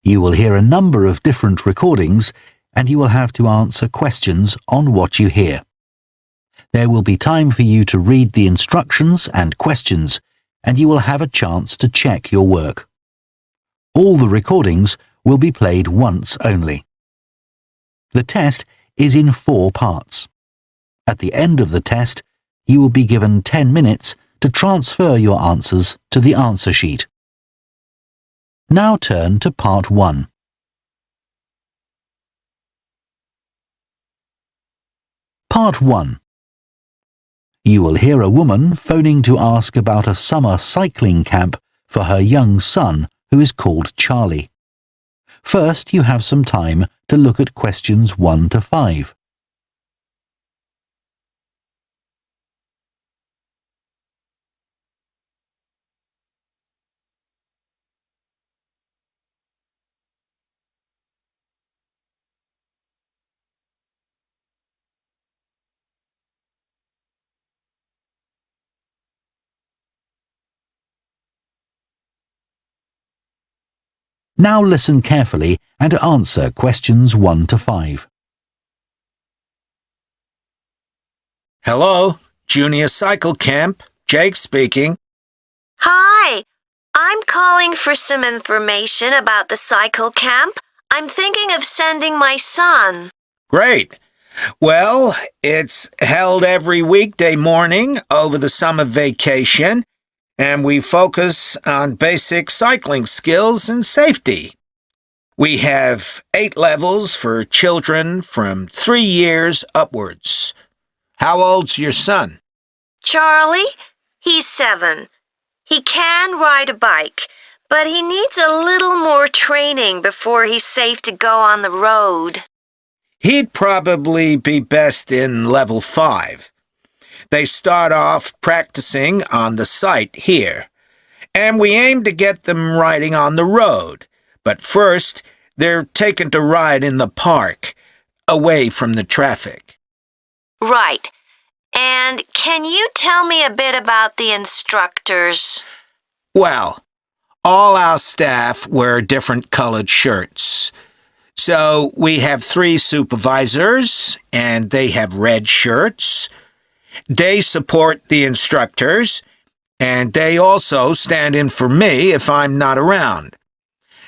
You will hear a number of different recordings and you will have to answer questions on what you hear. There will be time for you to read the instructions and questions, and you will have a chance to check your work. All the recordings will be played once only. The test is in 4 parts. At the end of the test, you will be given 10 minutes to transfer your answers to the answer sheet. Now turn to Part 1. Part 1. You will hear a woman phoning to ask about a summer cycling camp for her young son who is called Charlie. First, you have some time to look at questions 1 to 5. Now listen carefully and answer questions 1 to 5. Hello, Junior Cycle Camp. Jake speaking. Hi, I'm calling for some information about the cycle camp. I'm thinking of sending my son. Great. Well, it's held every weekday morning over the summer vacation, and we focus on basic cycling skills and safety. We have 8 levels for children from 3 years upwards. How old's your son? Charlie, he's 7. He can ride a bike, but he needs a little more training before he's safe to go on the road. He'd probably be best in level 5. They start off practicing on the site here, and we aim to get them riding on the road. But first, they're taken to ride in the park, away from the traffic. Right. And can you tell me a bit about the instructors? Well, all our staff wear different colored shirts. So we have 3 supervisors, and they have red shirts. They support the instructors, and they also stand in for me if I'm not around.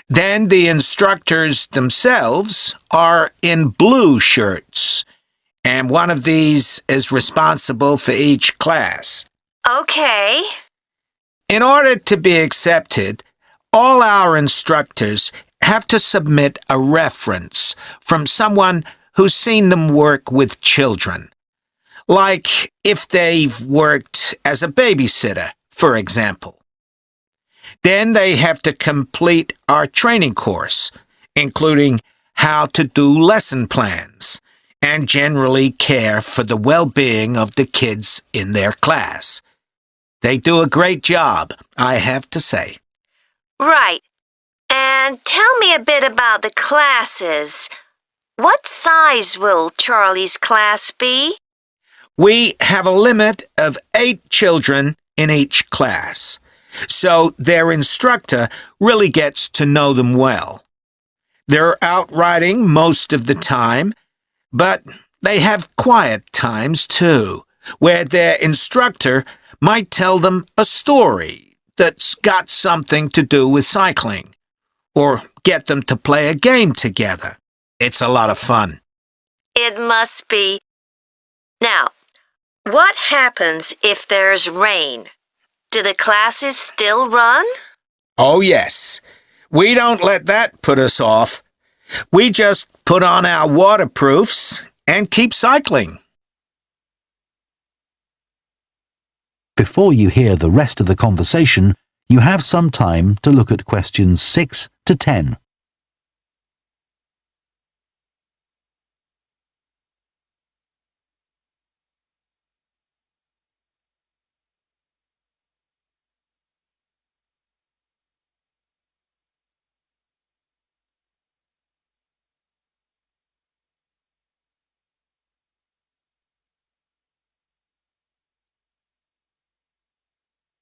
Then the instructors themselves are in blue shirts, and one of these is responsible for each class. Okay. In order to be accepted, all our instructors have to submit a reference from someone who's seen them work with children. Like if they've worked as a babysitter, for example. Then they have to complete our training course, including how to do lesson plans and generally care for the well-being of the kids in their class. They do a great job, I have to say. Right. And tell me a bit about the classes. What size will Charlie's class be? We have a limit of 8 children in each class, so their instructor really gets to know them well. They're out riding most of the time, but they have quiet times too, where their instructor might tell them a story that's got something to do with cycling, or get them to play a game together. It's a lot of fun. It must be. Now, what happens if there's rain? Do the classes still run? Oh, yes. We don't let that put us off. We just put on our waterproofs and keep cycling. Before you hear the rest of the conversation, you have some time to look at questions 6 to 10.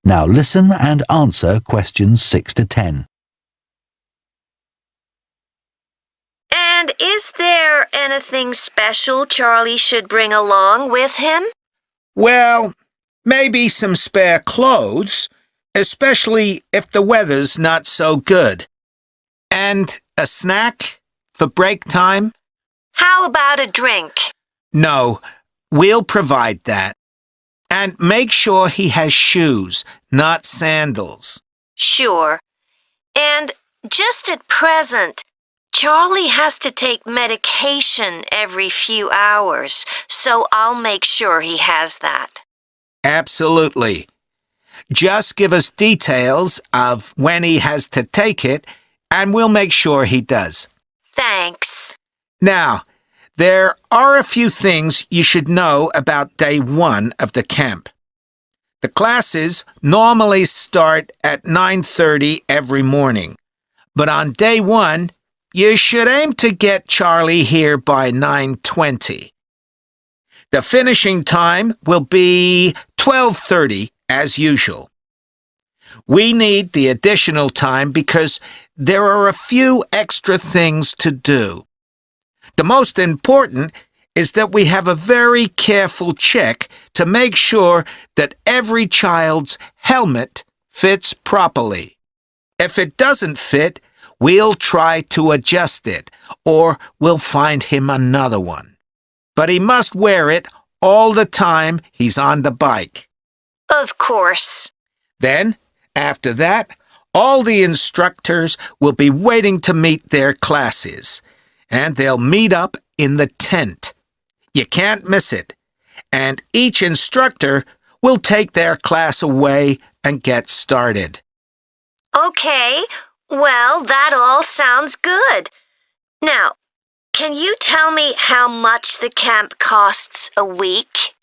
Now listen and answer questions 6 to 10. Is there anything special Charlie should bring along with him? Well, maybe some spare clothes, especially if the weather's not so good. And a snack for break time? How about a drink? No, we'll provide that. And make sure he has shoes, not sandals. Sure. And just at present, Charlie has to take medication every few hours, so I'll make sure he has that. Absolutely. Just give us details of when he has to take it, and we'll make sure he does. Thanks. Now, there are a few things you should know about day 1 of the camp. The classes normally start at 9:30 every morning, but on day 1, you should aim to get Charlie here by 9:20. The finishing time will be 12:30 as usual. We need the additional time because there are a few extra things to do. The most important is that we have a very careful check to make sure that every child's helmet fits properly. If it doesn't fit, we'll try to adjust it, or we'll find him another one. But he must wear it all the time he's on the bike. Of course. Then, after that, all the instructors will be waiting to meet their classes, and they'll meet up in the tent. You can't miss it, and each instructor will take their class away and get started. Okay, well, that all sounds good. Now, can you tell me how much the camp costs a week?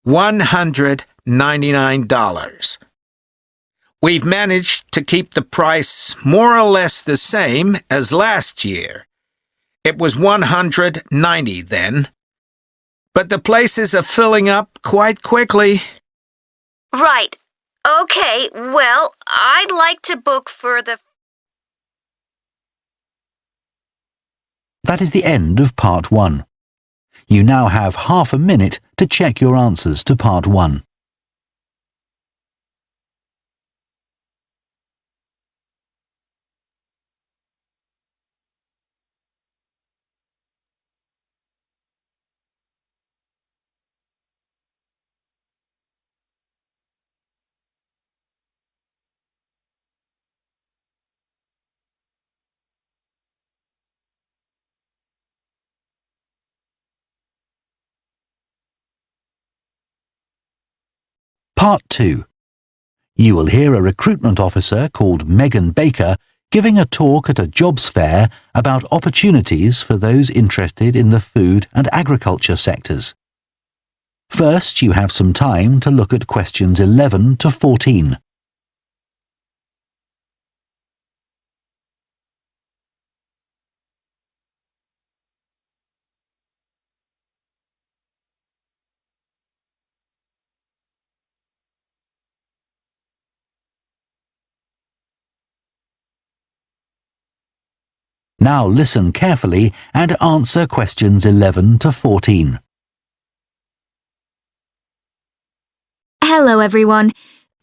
$199. We've managed to keep the price more or less the same as last year. It was $190 then. But the places are filling up quite quickly. Right. Okay, well, I'd like to book for the... That is the end of part 1. You now have half a minute to check your answers to part 1. Part 2. You will hear a recruitment officer called Megan Baker giving a talk at a jobs fair about opportunities for those interested in the food and agriculture sectors. First, you have some time to look at questions 11 to 14. Now listen carefully and answer questions 11 to 14. Hello everyone,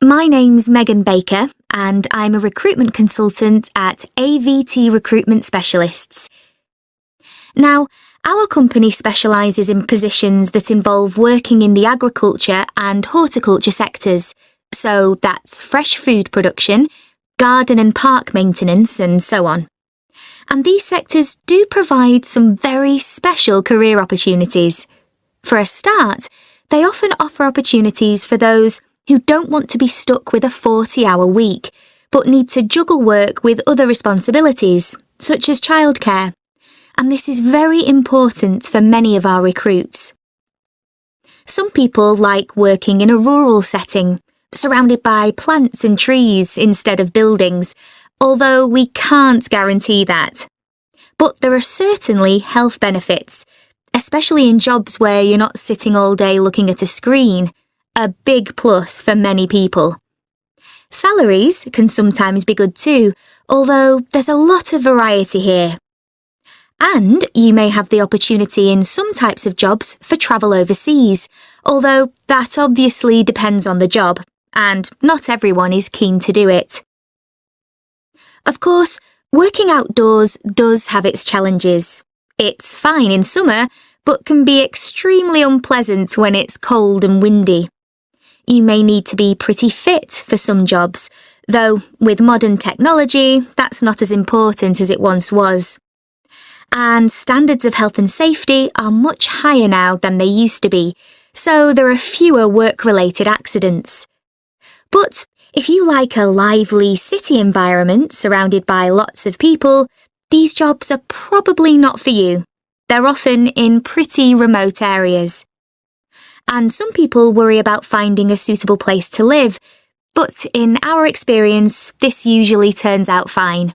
my name's Megan Baker and I'm a recruitment consultant at AVT Recruitment Specialists. Now, our company specialises in positions that involve working in the agriculture and horticulture sectors, so that's fresh food production, garden and park maintenance and so on. And these sectors do provide some very special career opportunities. For a start, they often offer opportunities for those who don't want to be stuck with a 40-hour week, but need to juggle work with other responsibilities, such as childcare. And this is very important for many of our recruits. Some people like working in a rural setting, surrounded by plants and trees instead of buildings, although we can't guarantee that. But there are certainly health benefits, especially in jobs where you're not sitting all day looking at a screen, a big plus for many people. Salaries can sometimes be good too, although there's a lot of variety here. And you may have the opportunity in some types of jobs for travel overseas, although that obviously depends on the job, and not everyone is keen to do it. Of course, working outdoors does have its challenges. It's fine in summer, but can be extremely unpleasant when it's cold and windy. You may need to be pretty fit for some jobs, though with modern technology, that's not as important as it once was. And standards of health and safety are much higher now than they used to be, so there are fewer work-related accidents. But if you like a lively city environment surrounded by lots of people, these jobs are probably not for you. They're often in pretty remote areas. And some people worry about finding a suitable place to live, but in our experience, this usually turns out fine.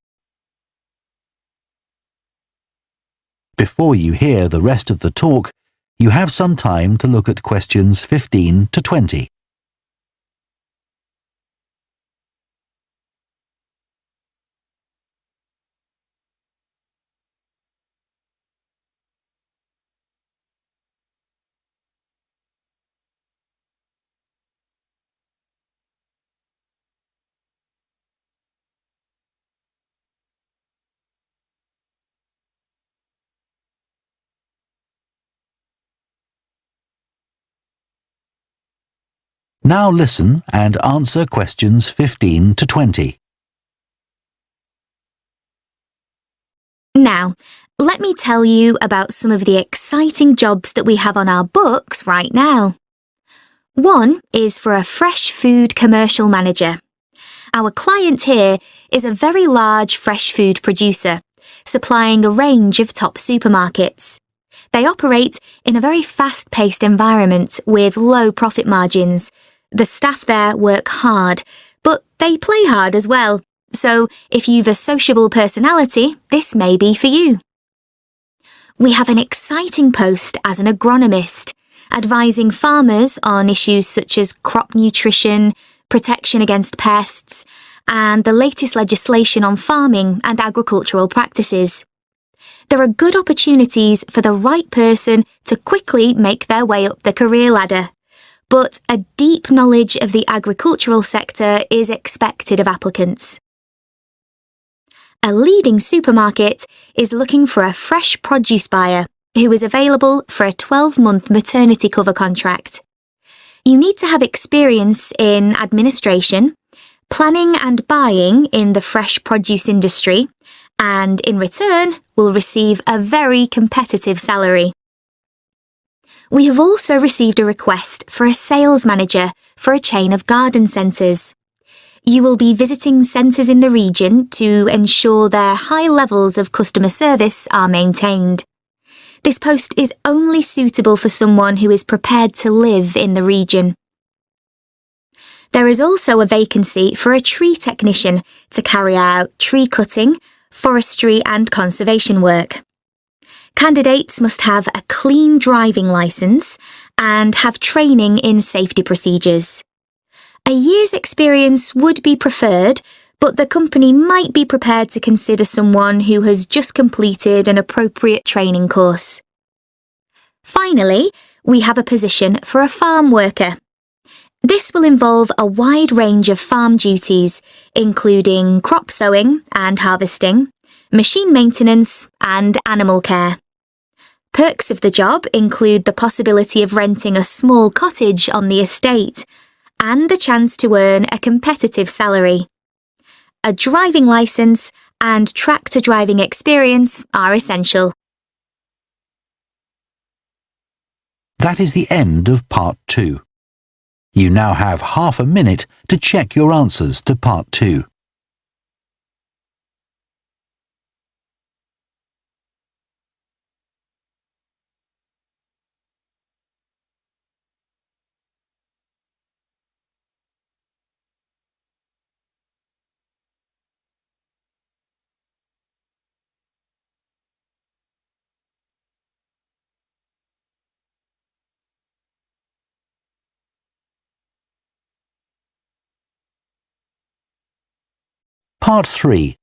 Before you hear the rest of the talk, you have some time to look at questions 15 to 20. Now listen and answer questions 15 to 20. Now, let me tell you about some of the exciting jobs that we have on our books right now. One is for a fresh food commercial manager. Our client here is a very large fresh food producer, supplying a range of top supermarkets. They operate in a very fast-paced environment with low profit margins. The staff there work hard, but they play hard as well. So if you've a sociable personality, this may be for you. We have an exciting post as an agronomist, advising farmers on issues such as crop nutrition, protection against pests, and the latest legislation on farming and agricultural practices. There are good opportunities for the right person to quickly make their way up the career ladder, but a deep knowledge of the agricultural sector is expected of applicants. A leading supermarket is looking for a fresh produce buyer who is available for a 12-month maternity cover contract. You need to have experience in administration, planning and buying in the fresh produce industry, and in return will receive a very competitive salary. We have also received a request for a sales manager for a chain of garden centres. You will be visiting centres in the region to ensure their high levels of customer service are maintained. This post is only suitable for someone who is prepared to live in the region. There is also a vacancy for a tree technician to carry out tree cutting, forestry and conservation work. Candidates must have a clean driving licence and have training in safety procedures. A year's experience would be preferred, but the company might be prepared to consider someone who has just completed an appropriate training course. Finally, we have a position for a farm worker. This will involve a wide range of farm duties, including crop sowing and harvesting, machine maintenance, and animal care. Perks of the job include the possibility of renting a small cottage on the estate and the chance to earn a competitive salary. A driving licence and tractor driving experience are essential. That is the end of part 2. You now have half a minute to check your answers to part 2. Part 3.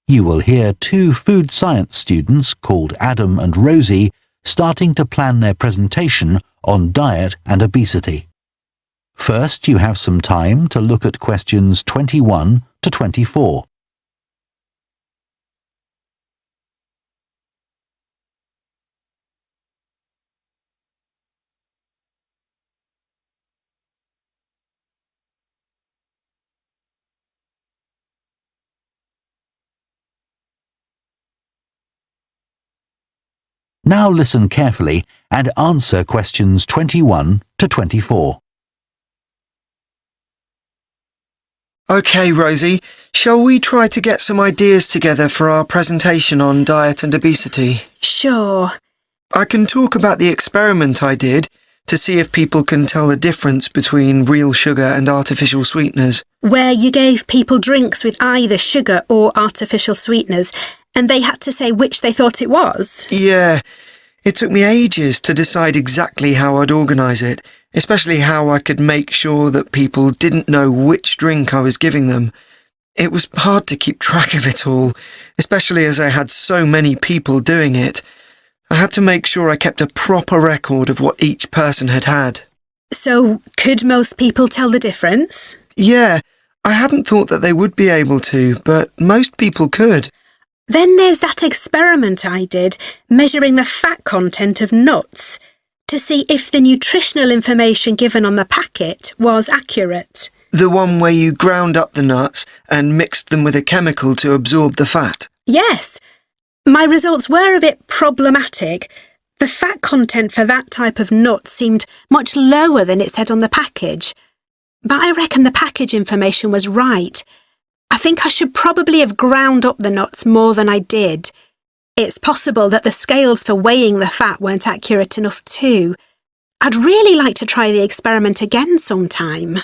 You will hear two food science students called Adam and Rosie starting to plan their presentation on diet and obesity. First, you have some time to look at questions 21 to 24. Now listen carefully and answer questions 21 to 24. OK, Rosie, shall we try to get some ideas together for our presentation on diet and obesity? Sure. I can talk about the experiment I did to see if people can tell the difference between real sugar and artificial sweeteners. Where you gave people drinks with either sugar or artificial sweeteners, and they had to say which they thought it was? Yeah, it took me ages to decide exactly how I'd organise it, especially how I could make sure that people didn't know which drink I was giving them. It was hard to keep track of it all, especially as I had so many people doing it. I had to make sure I kept a proper record of what each person had had. So, could most people tell the difference? Yeah, I hadn't thought that they would be able to, but most people could. Then there's that experiment I did, measuring the fat content of nuts, to see if the nutritional information given on the packet was accurate. The one where you ground up the nuts and mixed them with a chemical to absorb the fat? Yes. My results were a bit problematic. The fat content for that type of nut seemed much lower than it said on the package. But I reckon the package information was right. I think I should probably have ground up the nuts more than I did. It's possible that the scales for weighing the fat weren't accurate enough too. I'd really like to try the experiment again sometime.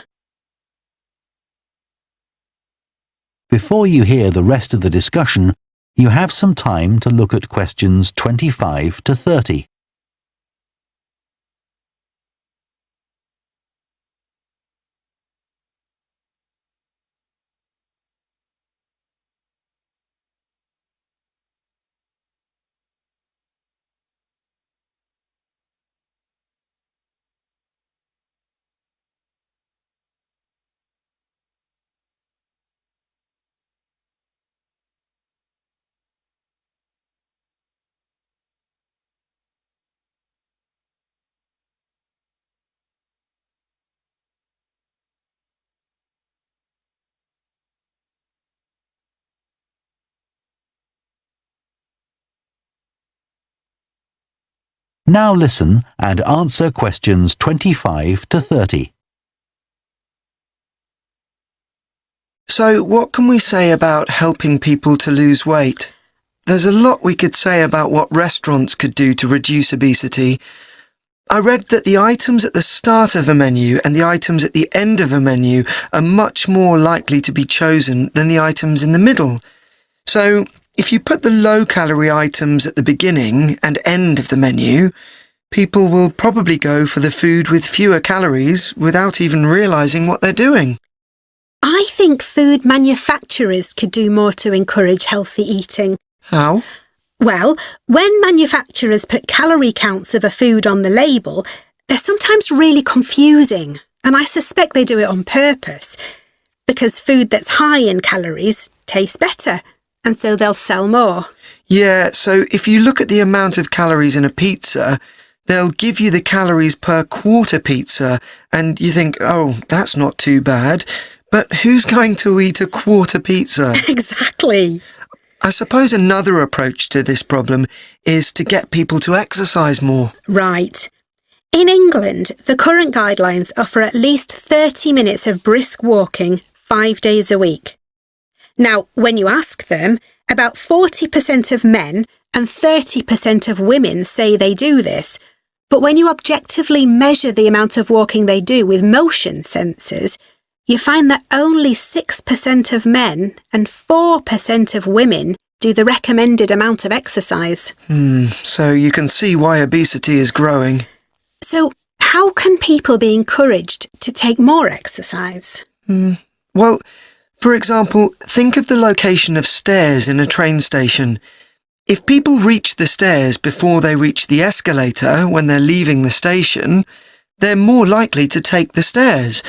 Before you hear the rest of the discussion, you have some time to look at questions 25 to 30. Now listen and answer questions 25 to 30. So, what can we say about helping people to lose weight? There's a lot we could say about what restaurants could do to reduce obesity. I read that the items at the start of a menu and the items at the end of a menu are much more likely to be chosen than the items in the middle. So, if you put the low-calorie items at the beginning and end of the menu, people will probably go for the food with fewer calories without even realising what they're doing. I think food manufacturers could do more to encourage healthy eating. How? Well, when manufacturers put calorie counts of a food on the label, they're sometimes really confusing, and I suspect they do it on purpose, because food that's high in calories tastes better, and so they'll sell more. Yeah, so if you look at the amount of calories in a pizza, they'll give you the calories per quarter pizza, and you think, oh, that's not too bad. But who's going to eat a quarter pizza? Exactly. I suppose another approach to this problem is to get people to exercise more. Right. In England, the current guidelines offer at least 30 minutes of brisk walking 5 days a week. Now, when you ask them, about 40% of men and 30% of women say they do this. But when you objectively measure the amount of walking they do with motion sensors, you find that only 6% of men and 4% of women do the recommended amount of exercise. So you can see why obesity is growing. So how can people be encouraged to take more exercise? Well, For example, think of the location of stairs in a train station. If people reach the stairs before they reach the escalator when they're leaving the station, they're more likely to take the stairs.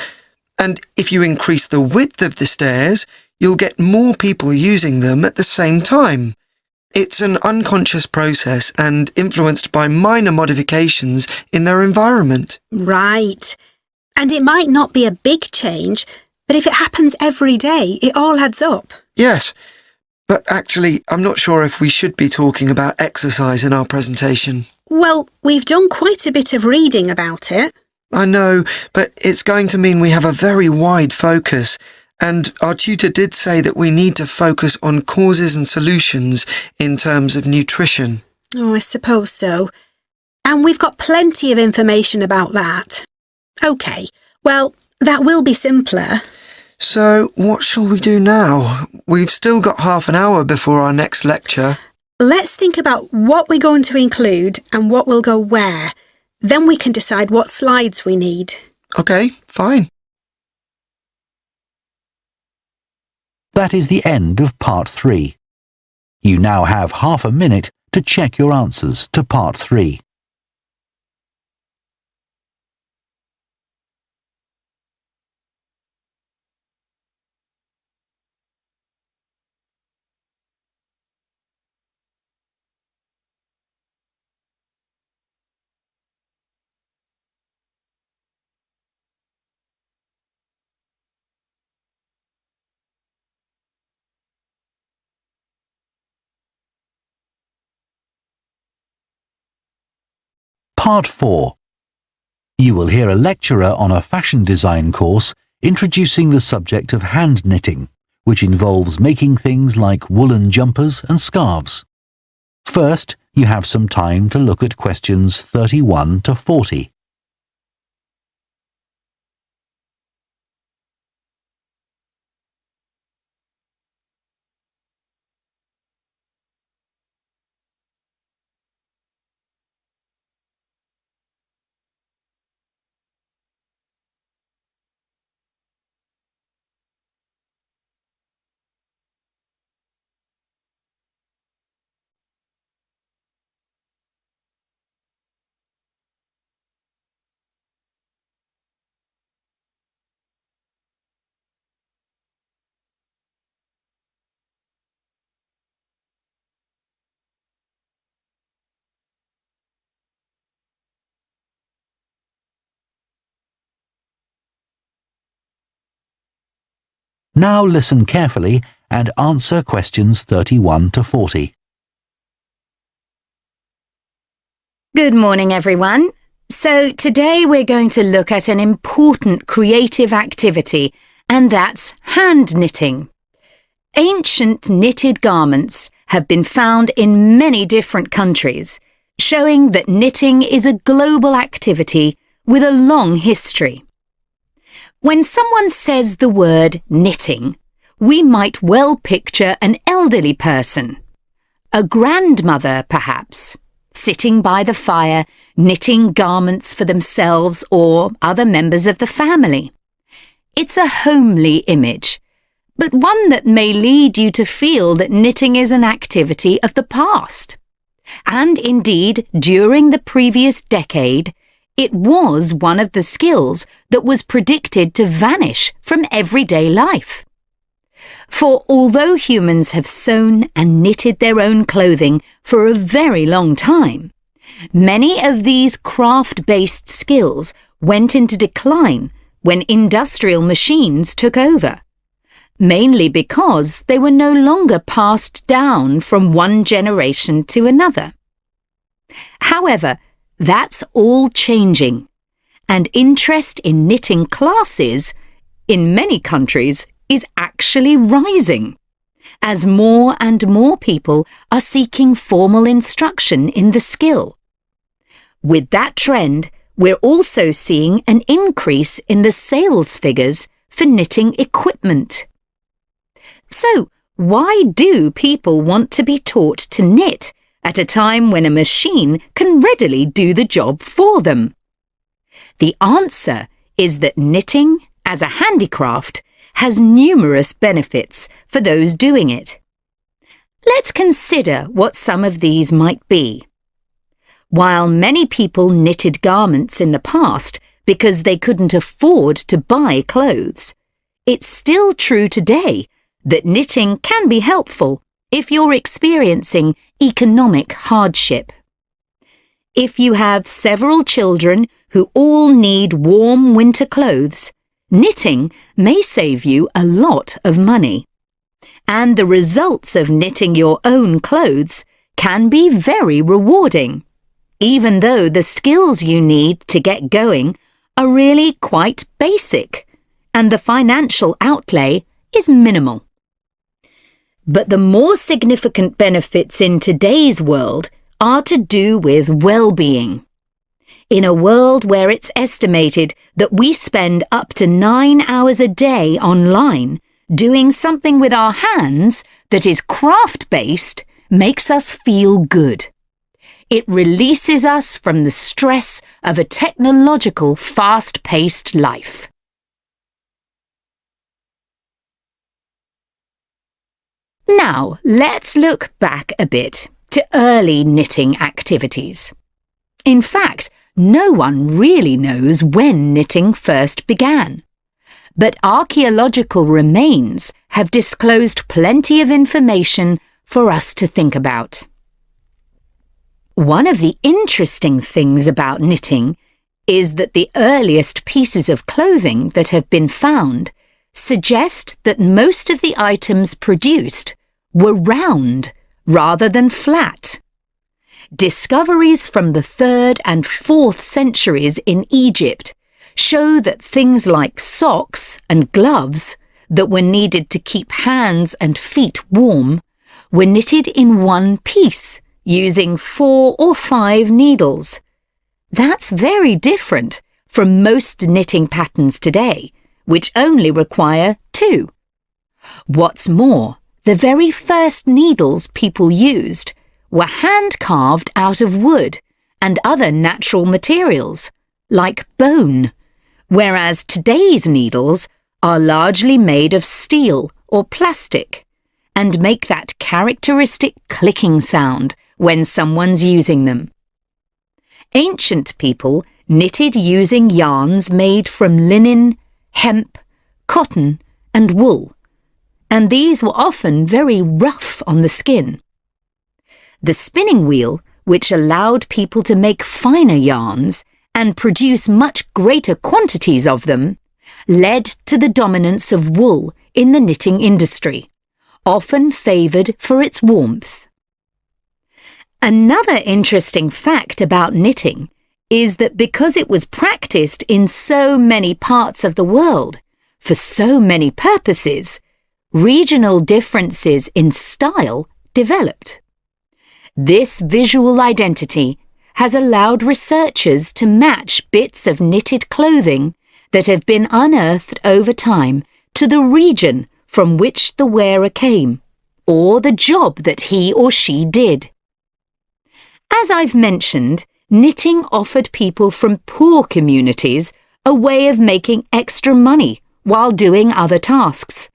And if you increase the width of the stairs, you'll get more people using them at the same time. It's an unconscious process and influenced by minor modifications in their environment. Right. And it might not be a big change, but if it happens every day, it all adds up. Yes, but actually, I'm not sure if we should be talking about exercise in our presentation. Well, we've done quite a bit of reading about it. I know, but it's going to mean we have a very wide focus, and our tutor did say that we need to focus on causes and solutions in terms of nutrition. Oh, I suppose so. And we've got plenty of information about that. OK, well, that will be simpler. So, what shall we do now? We've still got half an hour before our next lecture. Let's think about what we're going to include and what will go where. Then we can decide what slides we need. OK, fine. That is the end of Part 3. You now have half a minute to check your answers to Part 3. Part 4. You will hear a lecturer on a fashion design course introducing the subject of hand knitting, which involves making things like woolen jumpers and scarves. First, you have some time to look at questions 31 to 40. Now listen carefully and answer questions 31 to 40. Good morning, everyone. So today we're going to look at an important creative activity, and that's hand knitting. Ancient knitted garments have been found in many different countries, showing that knitting is a global activity with a long history. When someone says the word knitting, we might well picture an elderly person, a grandmother perhaps, sitting by the fire knitting garments for themselves or other members of the family. It's a homely image, but one that may lead you to feel that knitting is an activity of the past. And indeed, during the previous decade, it was one of the skills that was predicted to vanish from everyday life. For although humans have sewn and knitted their own clothing for a very long time, many of these craft-based skills went into decline when industrial machines took over, mainly because they were no longer passed down from one generation to another. However, that's all changing, and interest in knitting classes, in many countries, is actually rising, as more and more people are seeking formal instruction in the skill. With that trend, we're also seeing an increase in the sales figures for knitting equipment. So, why do people want to be taught to knit at a time when a machine can readily do the job for them? The answer is that knitting, as a handicraft, has numerous benefits for those doing it. Let's consider what some of these might be. While many people knitted garments in the past because they couldn't afford to buy clothes, it's still true today that knitting can be helpful if you're experiencing economic hardship. If you have several children who all need warm winter clothes, knitting may save you a lot of money. And the results of knitting your own clothes can be very rewarding, even though the skills you need to get going are really quite basic, and the financial outlay is minimal. But the more significant benefits in today's world are to do with well-being. In a world where it's estimated that we spend up to 9 hours a day online, doing something with our hands that is craft-based makes us feel good. It releases us from the stress of a technological, fast-paced life. Now, let's look back a bit to early knitting activities. In fact, no one really knows when knitting first began. But archaeological remains have disclosed plenty of information for us to think about. One of the interesting things about knitting is that the earliest pieces of clothing that have been found suggest that most of the items produced were round rather than flat. Discoveries from the 3rd and 4th centuries in Egypt show that things like socks and gloves that were needed to keep hands and feet warm were knitted in one piece using 4 or 5 needles. That's very different from most knitting patterns today, which only require 2. What's more, the very first needles people used were hand-carved out of wood and other natural materials, like bone, whereas today's needles are largely made of steel or plastic and make that characteristic clicking sound when someone's using them. Ancient people knitted using yarns made from linen, hemp, cotton and wool, and these were often very rough on the skin. The spinning wheel, which allowed people to make finer yarns and produce much greater quantities of them, led to the dominance of wool in the knitting industry, often favoured for its warmth. Another interesting fact about knitting is that because it was practised in so many parts of the world, for so many purposes, regional differences in style developed. This visual identity has allowed researchers to match bits of knitted clothing that have been unearthed over time to the region from which the wearer came, or the job that he or she did. As I've mentioned, knitting offered people from poor communities a way of making extra money while doing other tasks.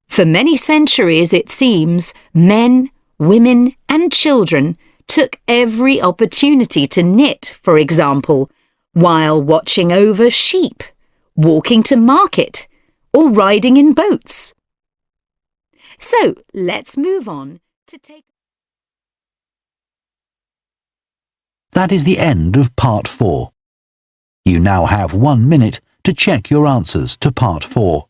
For many centuries, it seems, men, women and children took every opportunity to knit, for example, while watching over sheep, walking to market, or riding in boats. So let's move on to take... That is the end of part 4. You now have 1 minute to check your answers to part 4.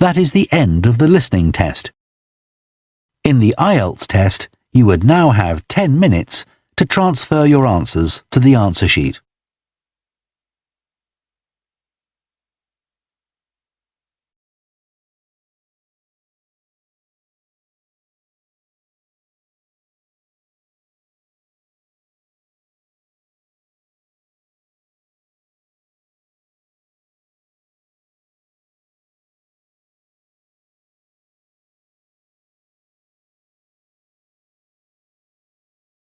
That is the end of the listening test. In the Ielts test, you would now have 10 minutes to transfer your answers to the answer sheet.